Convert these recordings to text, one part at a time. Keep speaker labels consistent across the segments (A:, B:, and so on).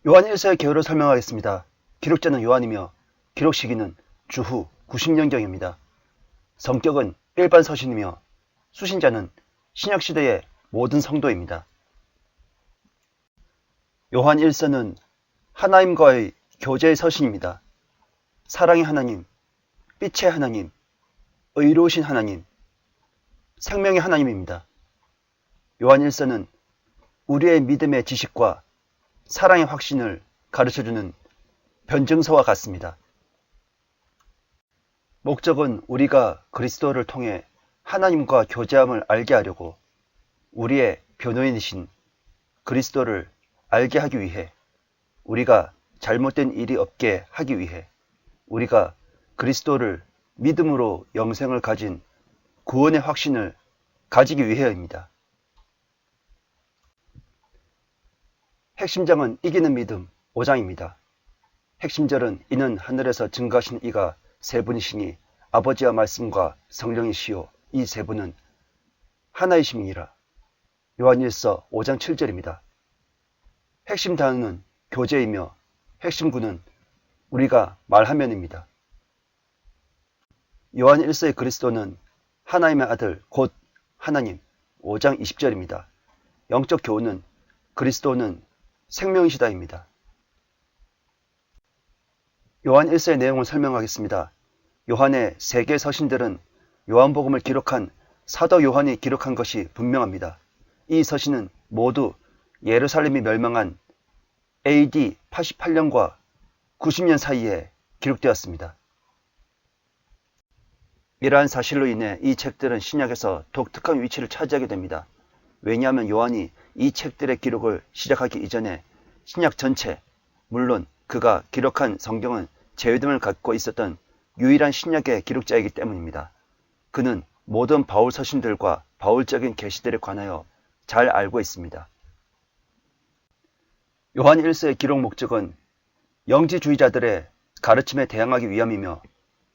A: 요한 1서의 개요를 설명하겠습니다. 기록자는 요한이며 기록 시기는 주후 90년경입니다. 성격은 일반 서신이며 수신자는 신약시대의 모든 성도입니다. 요한 1서는 하나님과의 교제의 서신입니다. 사랑의 하나님, 빛의 하나님, 의로우신 하나님, 생명의 하나님입니다. 요한 1서는 우리의 믿음의 지식과 사랑의 확신을 가르쳐주는 변증서와 같습니다. 목적은 우리가 그리스도를 통해 하나님과 교제함을 알게 하려고 우리의 변호인이신 그리스도를 알게 하기 위해, 우리가 잘못된 일이 없게 하기 위해, 우리가 그리스도를 믿음으로 영생을 가진 구원의 확신을 가지기 위해입니다. 핵심장은 이기는 믿음 5장입니다. 핵심절은 이는 하늘에서 증거하신 이가 세 분이시니 아버지와 말씀과 성령이시요 이 세 분은 하나이심이니라. 요한1서 5장 7절입니다. 핵심 단어는 교제이며 핵심구는 우리가 말하면입니다. 요한 1서의 그리스도는 하나님의 아들 곧 하나님 5장 20절입니다. 영적 교훈은 그리스도는 생명이시다입니다. 요한 1서의 내용을 설명하겠습니다. 요한의 세 개의 서신들은 요한복음을 기록한 사도 요한이 기록한 것이 분명합니다. 이 서신은 모두 예루살렘이 멸망한 AD 88년과 90년 사이에 기록되었습니다. 이러한 사실로 인해 이 책들은 신약에서 독특한 위치를 차지하게 됩니다. 왜냐하면 요한이 이 책들의 기록을 시작하기 이전에 신약 전체, 물론 그가 기록한 성경은 제휴됨을 갖고 있었던 유일한 신약의 기록자이기 때문입니다. 그는 모든 바울 서신들과 바울적인 계시들에 관하여 잘 알고 있습니다. 요한 1서의 기록 목적은 영지주의자들의 가르침에 대항하기 위함이며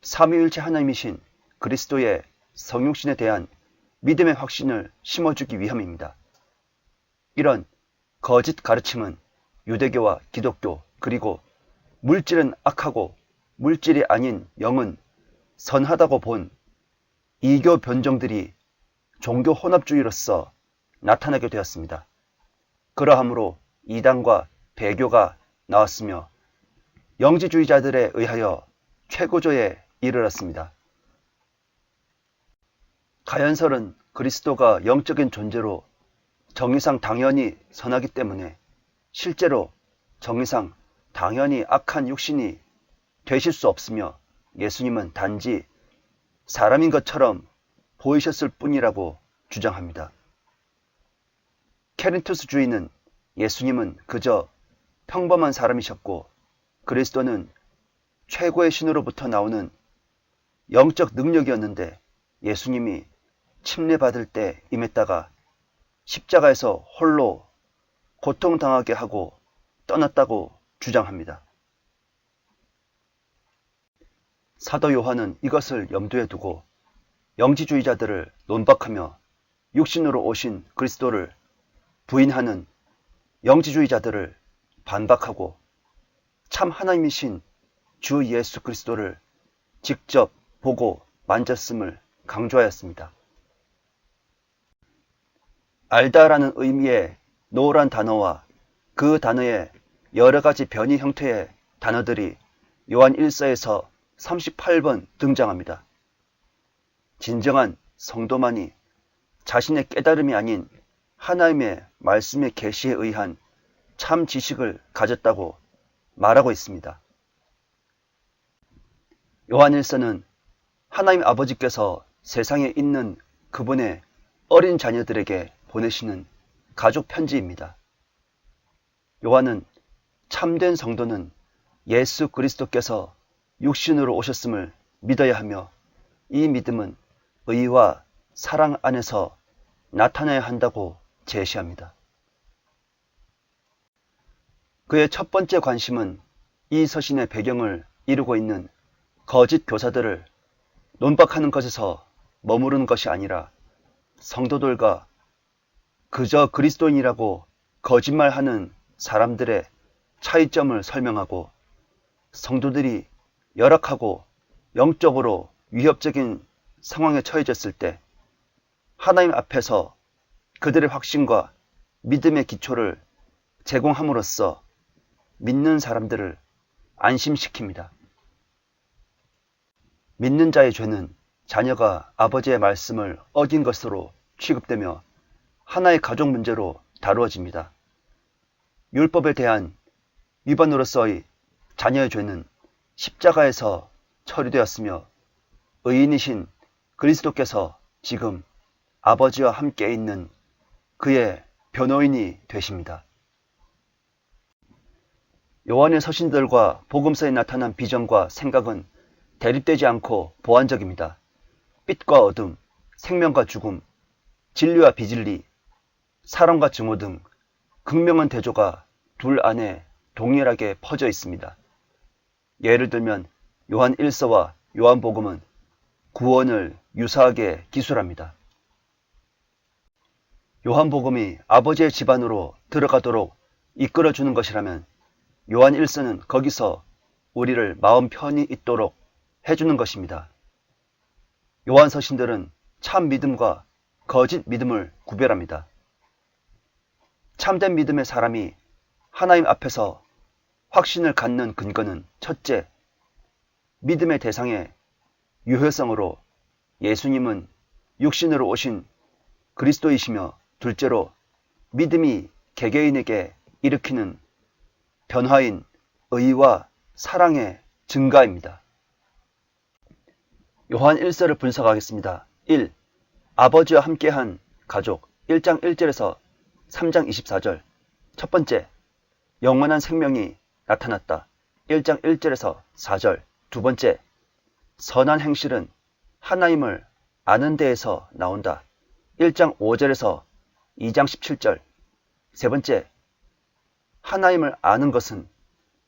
A: 삼위일체 하나님이신 그리스도의 성육신에 대한 믿음의 확신을 심어주기 위함입니다. 이런 거짓 가르침은 유대교와 기독교 그리고 물질은 악하고 물질이 아닌 영은 선하다고 본 이교 변종들이 종교 혼합주의로서 나타나게 되었습니다. 그러하므로 이단과 배교가 나왔으며 영지주의자들에 의하여 최고조에 이르렀습니다. 가연설은 그리스도가 영적인 존재로 정의상 당연히 선하기 때문에 실제로 정의상 당연히 악한 육신이 되실 수 없으며 예수님은 단지 사람인 것처럼 보이셨을 뿐이라고 주장합니다. 케린투스주의는 예수님은 그저 평범한 사람이셨고 그리스도는 최고의 신으로부터 나오는 영적 능력이었는데 예수님이 침례받을 때 임했다가 십자가에서 홀로 고통당하게 하고 떠났다고 주장합니다. 사도 요한은 이것을 염두에 두고 영지주의자들을 논박하며 육신으로 오신 그리스도를 부인하는 영지주의자들을 반박하고 참 하나님이신 주 예수 그리스도를 직접 보고 만졌음을 강조하였습니다. 알다라는 의미의 노란 단어와 그 단어의 여러 가지 변이 형태의 단어들이 요한 1서에서 38번 등장합니다. 진정한 성도만이 자신의 깨달음이 아닌 하나님의 말씀의 계시에 의한 참 지식을 가졌다고 말하고 있습니다. 요한 1서는 하나님 아버지께서 세상에 있는 그분의 어린 자녀들에게 보내시는 가족 편지입니다. 요한은 참된 성도는 예수 그리스도께서 육신으로 오셨음을 믿어야 하며 이 믿음은 의와 사랑 안에서 나타나야 한다고 제시합니다. 그의 첫 번째 관심은 이 서신의 배경을 이루고 있는 거짓 교사들을 논박하는 것에서 머무르는 것이 아니라 성도들과 그저 그리스도인이라고 거짓말하는 사람들의 차이점을 설명하고 성도들이 열악하고 영적으로 위협적인 상황에 처해졌을 때 하나님 앞에서 그들의 확신과 믿음의 기초를 제공함으로써 믿는 사람들을 안심시킵니다. 믿는 자의 죄는 자녀가 아버지의 말씀을 어긴 것으로 취급되며 하나의 가족 문제로 다루어집니다. 율법에 대한 위반으로서의 자녀의 죄는 십자가에서 처리되었으며 의인이신 그리스도께서 지금 아버지와 함께 있는 그의 변호인이 되십니다. 요한의 서신들과 복음서에 나타난 비전과 생각은 대립되지 않고 보완적입니다. 빛과 어둠, 생명과 죽음, 진리와 비진리, 사랑과 증오 등 극명한 대조가 둘 안에 동일하게 퍼져 있습니다. 예를 들면 요한 1서와 요한복음은 구원을 유사하게 기술합니다. 요한복음이 아버지의 집안으로 들어가도록 이끌어주는 것이라면 요한 1서는 거기서 우리를 마음 편히 있도록 해주는 것입니다. 요한 서신들은 참 믿음과 거짓 믿음을 구별합니다. 참된 믿음의 사람이 하나님 앞에서 확신을 갖는 근거는 첫째, 믿음의 대상의 유효성으로 예수님은 육신으로 오신 그리스도이시며 둘째로 믿음이 개개인에게 일으키는 변화인 의와 사랑의 증가입니다. 요한 1서를 분석하겠습니다. 1. 아버지와 함께한 가족 1장 1절에서 3장 24절 첫 번째, 영원한 생명이 나타났다. 1장 1절에서 4절 두 번째, 선한 행실은 하나님을 아는 데에서 나온다. 1장 5절에서 2장 17절 세 번째, 하나님을 아는 것은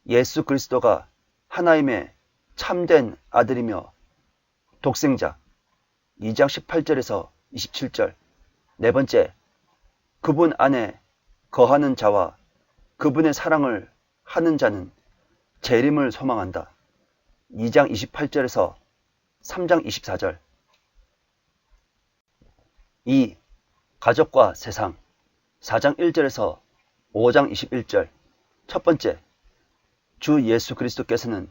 A: 예수 그리스도가 하나님의 참된 아들이며 독생자 2장 18절에서 27절 네 번째, 그분 안에 거하는 자와 그분의 사랑을 하는 자는 재림을 소망한다. 2장 28절에서 3장 24절 2. 가족과 세상 4장 1절에서 5장 21절 첫 번째, 주 예수 그리스도께서는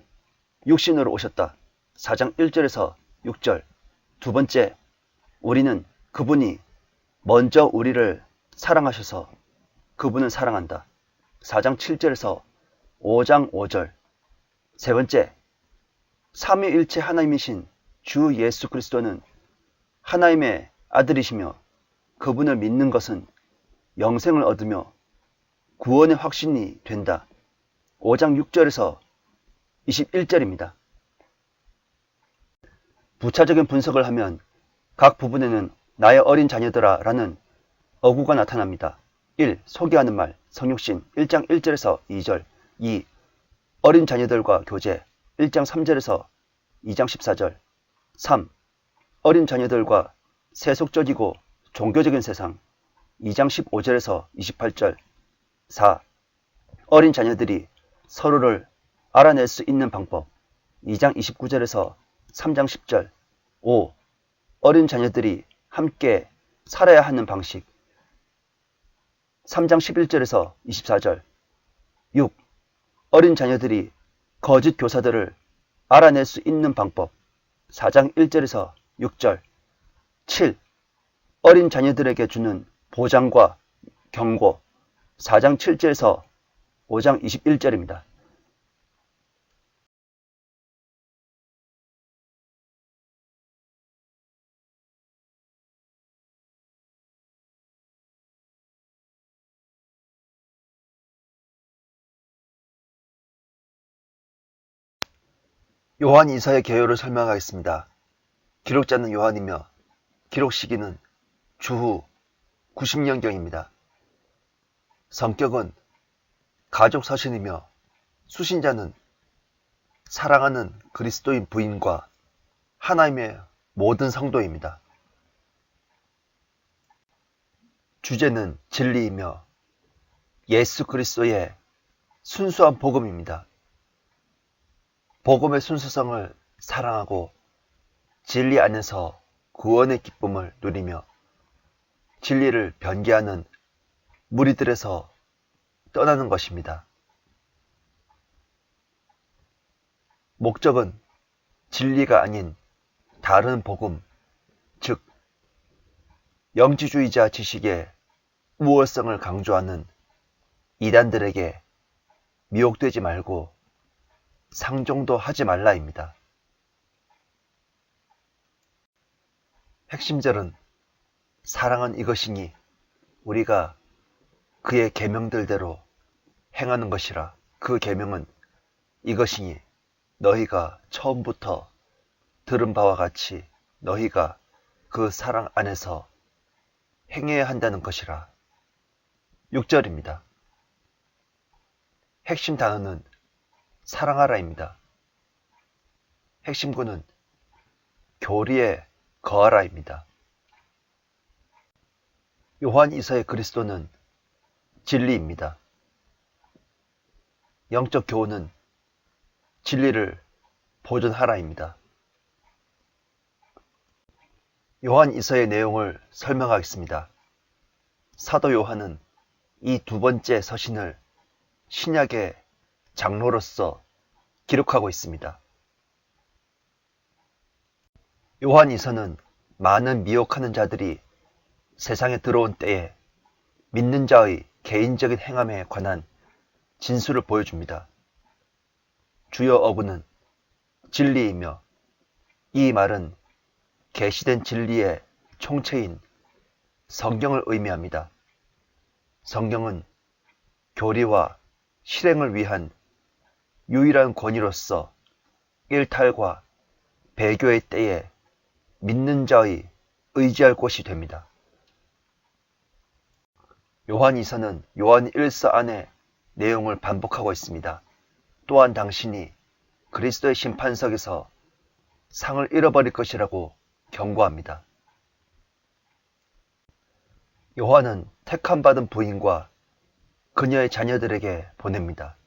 A: 육신으로 오셨다. 4장 1절에서 6절 두 번째, 우리는 그분이 먼저 우리를 사랑하셔서 그분을 사랑한다. 4장 7절에서 5장 5절 세 번째, 삼위일체 하나님이신 주 예수 그리스도는 하나님의 아들이시며 그분을 믿는 것은 영생을 얻으며 구원의 확신이 된다. 5장 6절에서 21절입니다. 부차적인 분석을 하면 각 부분에는 나의 어린 자녀들아 라는 어구가 나타납니다. 1. 소개하는 말, 성육신 1장 1절에서 2절 2. 어린 자녀들과 교제 1장 3절에서 2장 14절 3. 어린 자녀들과 세속적이고 종교적인 세상 2장 15절에서 28절 4. 어린 자녀들이 서로를 알아낼 수 있는 방법 2장 29절에서 3장 10절 5. 어린 자녀들이 함께 살아야 하는 방식 3장 11절에서 24절 6. 어린 자녀들이 거짓 교사들을 알아낼 수 있는 방법 4장 1절에서 6절 7. 어린 자녀들에게 주는 보장과 경고 4장 7절에서 5장 21절입니다. 요한 2서의 개요를 설명하겠습니다. 기록자는 요한이며 기록 시기는 주후 90년경입니다. 성격은 가족 서신이며 수신자는 사랑하는 그리스도인 부인과 하나님의 모든 성도입니다. 주제는 진리이며 예수 그리스도의 순수한 복음입니다. 복음의 순수성을 사랑하고 진리 안에서 구원의 기쁨을 누리며 진리를 변개하는 무리들에서 떠나는 것입니다. 목적은 진리가 아닌 다른 복음, 즉 영지주의자 지식의 우월성을 강조하는 이단들에게 미혹되지 말고 상종도 하지 말라입니다. 핵심절은 사랑은 이것이니 우리가 그의 계명들대로 행하는 것이라. 그 계명은 이것이니 너희가 처음부터 들은 바와 같이 너희가 그 사랑 안에서 행해야 한다는 것이라. 6절입니다. 핵심 단어는 사랑하라입니다. 핵심구는 교리에 거하라입니다. 요한 이서의 그리스도는 진리입니다. 영적 교훈은 진리를 보존하라입니다. 요한 이서의 내용을 설명하겠습니다. 사도 요한은 이 두 번째 서신을 신약의 장로로서 기록하고 있습니다. 요한 이서는 많은 미혹하는 자들이 세상에 들어온 때에 믿는 자의 개인적인 행함에 관한 진술을 보여줍니다. 주요 어구는 진리이며 이 말은 계시된 진리의 총체인 성경을 의미합니다. 성경은 교리와 실행을 위한 유일한 권위로서 일탈과 배교의 때에 믿는 자의 의지할 곳이 됩니다. 요한 2서는 요한 1서 안에 내용을 반복하고 있습니다. 또한 당신이 그리스도의 심판석에서 상을 잃어버릴 것이라고 경고합니다. 요한은 택함받은 부인과 그녀의 자녀들에게 보냅니다.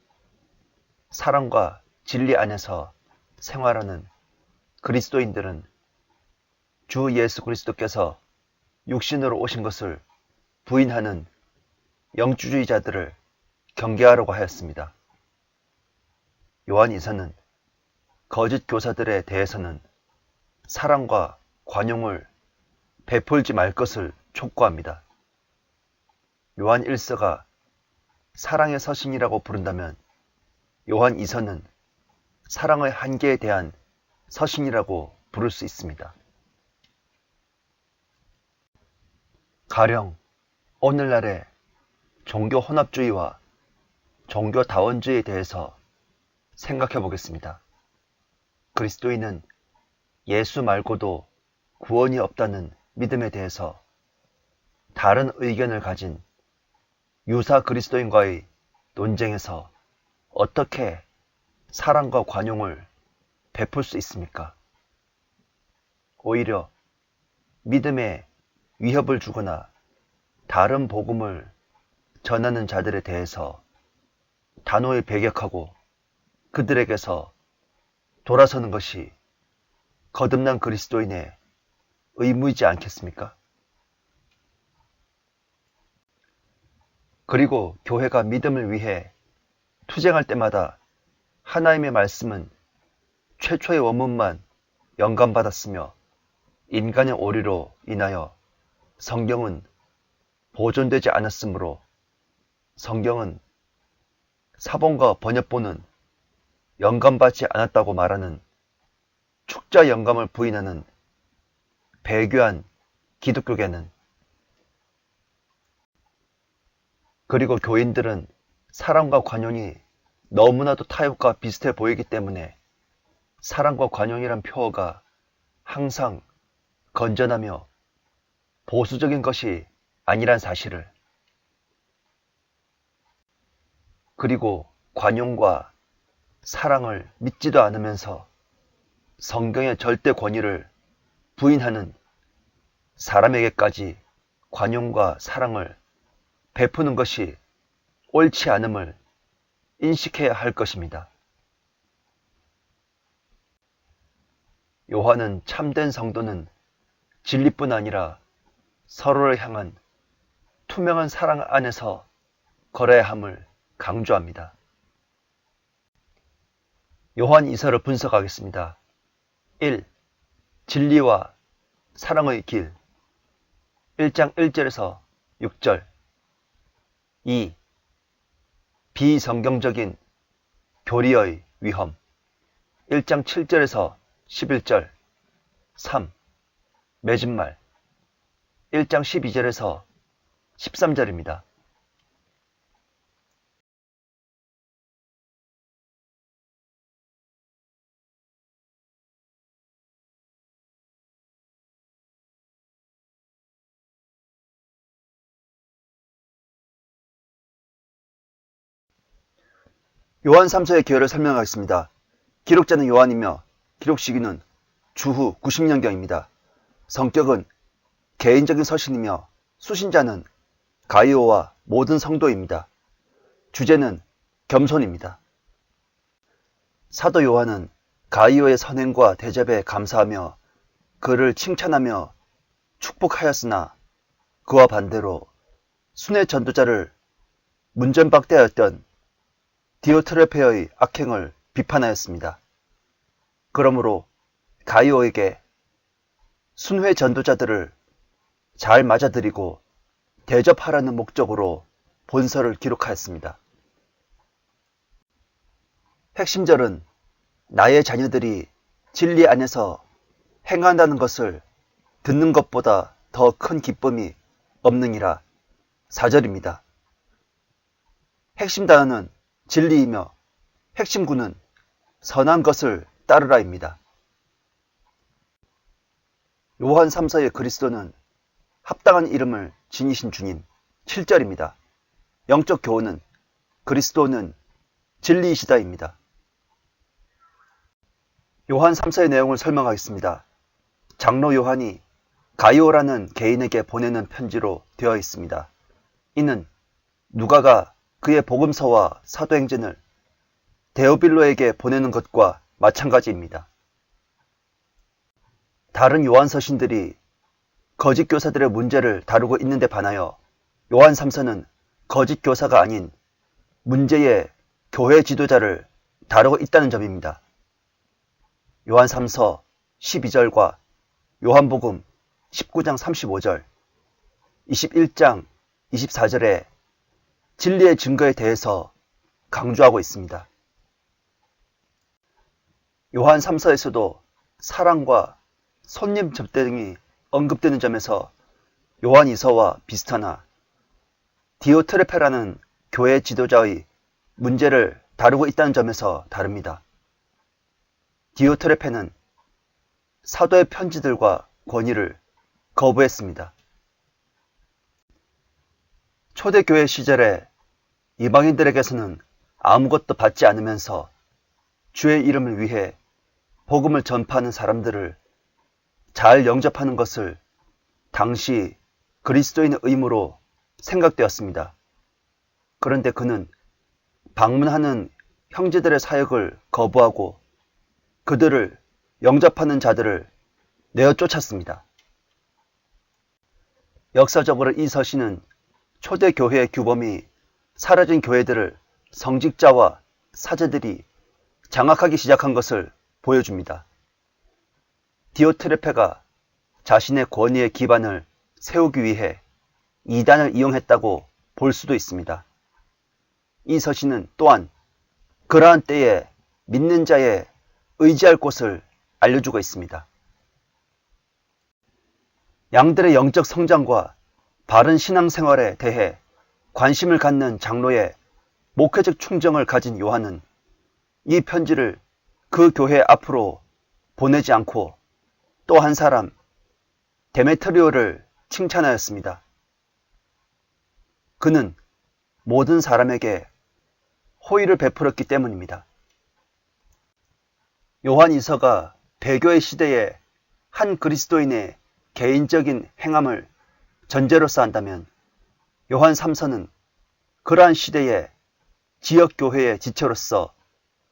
A: 사랑과 진리 안에서 생활하는 그리스도인들은 주 예수 그리스도께서 육신으로 오신 것을 부인하는 영주주의자들을 경계하라고 하였습니다. 요한 2서는 거짓 교사들에 대해서는 사랑과 관용을 베풀지 말 것을 촉구합니다. 요한 1서가 사랑의 서신이라고 부른다면 요한 2서는 사랑의 한계에 대한 서신이라고 부를 수 있습니다. 가령 오늘날의 종교 혼합주의와 종교 다원주의에 대해서 생각해 보겠습니다. 그리스도인은 예수 말고도 구원이 없다는 믿음에 대해서 다른 의견을 가진 유사 그리스도인과의 논쟁에서 어떻게 사랑과 관용을 베풀 수 있습니까? 오히려 믿음에 위협을 주거나 다른 복음을 전하는 자들에 대해서 단호히 배격하고 그들에게서 돌아서는 것이 거듭난 그리스도인의 의무이지 않겠습니까? 그리고 교회가 믿음을 위해 투쟁할 때마다 하나님의 말씀은 최초의 원문만 영감받았으며 인간의 오류로 인하여 성경은 보존되지 않았으므로 성경은 사본과 번역본은 영감받지 않았다고 말하는 축자 영감을 부인하는 배교한 기독교계는 그리고 교인들은 사랑과 관용이 너무나도 타협과 비슷해 보이기 때문에 사랑과 관용이란 표어가 항상 건전하며 보수적인 것이 아니란 사실을, 그리고 관용과 사랑을 믿지도 않으면서 성경의 절대 권위를 부인하는 사람에게까지 관용과 사랑을 베푸는 것이 옳지 않음을 인식해야 할 것입니다. 요한은 참된 성도는 진리뿐 아니라 서로를 향한 투명한 사랑 안에서 걸어야 함을 강조합니다. 요한 이서를 분석하겠습니다. 1. 진리와 사랑의 길 1장 1절에서 6절 2. 비성경적인 교리의 위험 1장 7절에서 11절 3. 맺은말 1장 12절에서 13절입니다. 요한 3서의 기여를 설명하겠습니다. 기록자는 요한이며 기록 시기는 주후 90년경입니다. 성격은 개인적인 서신이며 수신자는 가이오와 모든 성도입니다. 주제는 겸손입니다. 사도 요한은 가이오의 선행과 대접에 감사하며 그를 칭찬하며 축복하였으나 그와 반대로 순회 전도자를 문전박대하였던 디오트레페의 악행을 비판하였습니다. 그러므로 가이오에게 순회 전도자들을 잘 맞아들이고 대접하라는 목적으로 본서를 기록하였습니다. 핵심절은 나의 자녀들이 진리 안에서 행한다는 것을 듣는 것보다 더 큰 기쁨이 없느니라 4절입니다. 핵심 단어는 진리이며 핵심구는 선한 것을 따르라입니다. 요한 3서의 그리스도는 합당한 이름을 지니신 주님 7절입니다. 영적 교훈은 그리스도는 진리이시다입니다. 요한 3서의 내용을 설명하겠습니다. 장로 요한이 가이오라는 개인에게 보내는 편지로 되어 있습니다. 이는 누가가 그의 복음서와 사도행전을 데오빌로에게 보내는 것과 마찬가지입니다. 다른 요한 서신들이 거짓 교사들의 문제를 다루고 있는데 반하여 요한 3서는 거짓 교사가 아닌 문제의 교회 지도자를 다루고 있다는 점입니다. 요한 3서 12절과 요한복음 19장 35절, 21장 24절에 진리의 증거에 대해서 강조하고 있습니다. 요한 3서에서도 사랑과 손님 접대 등이 언급되는 점에서 요한 2서와 비슷하나 디오트레페라는 교회 지도자의 문제를 다루고 있다는 점에서 다릅니다. 디오트레페는 사도의 편지들과 권위를 거부했습니다. 초대교회 시절에 이방인들에게서는 아무것도 받지 않으면서 주의 이름을 위해 복음을 전파하는 사람들을 잘 영접하는 것을 당시 그리스도인의 의무로 생각되었습니다. 그런데 그는 방문하는 형제들의 사역을 거부하고 그들을 영접하는 자들을 내어 쫓았습니다. 역사적으로 이 서신은 초대교회의 규범이 사라진 교회들을 성직자와 사제들이 장악하기 시작한 것을 보여줍니다. 디오트레페가 자신의 권위의 기반을 세우기 위해 이단을 이용했다고 볼 수도 있습니다. 이 서신은 또한 그러한 때에 믿는 자의 의지할 곳을 알려주고 있습니다. 양들의 영적 성장과 바른 신앙생활에 대해 관심을 갖는 장로의 목회적 충정을 가진 요한은 이 편지를 그 교회 앞으로 보내지 않고 또 한 사람 데메트리오를 칭찬하였습니다. 그는 모든 사람에게 호의를 베풀었기 때문입니다. 요한 2서가 배교의 시대에 한 그리스도인의 개인적인 행함을 전제로서 한다면 요한 3서는 그러한 시대에 지역교회의 지체로서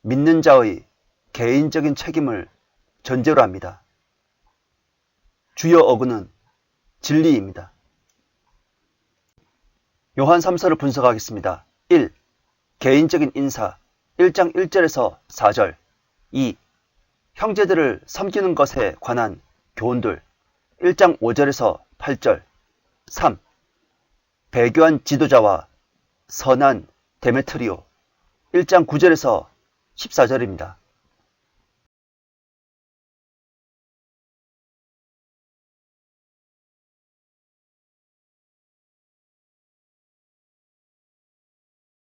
A: 믿는 자의 개인적인 책임을 전제로 합니다. 주요 어근은 진리입니다. 요한 3서를 분석하겠습니다. 1. 개인적인 인사 1장 1절에서 4절 2. 형제들을 섬기는 것에 관한 교훈들 1장 5절에서 8절 3. 배교한 지도자와 선한 데메트리오 1장 9절에서 14절입니다.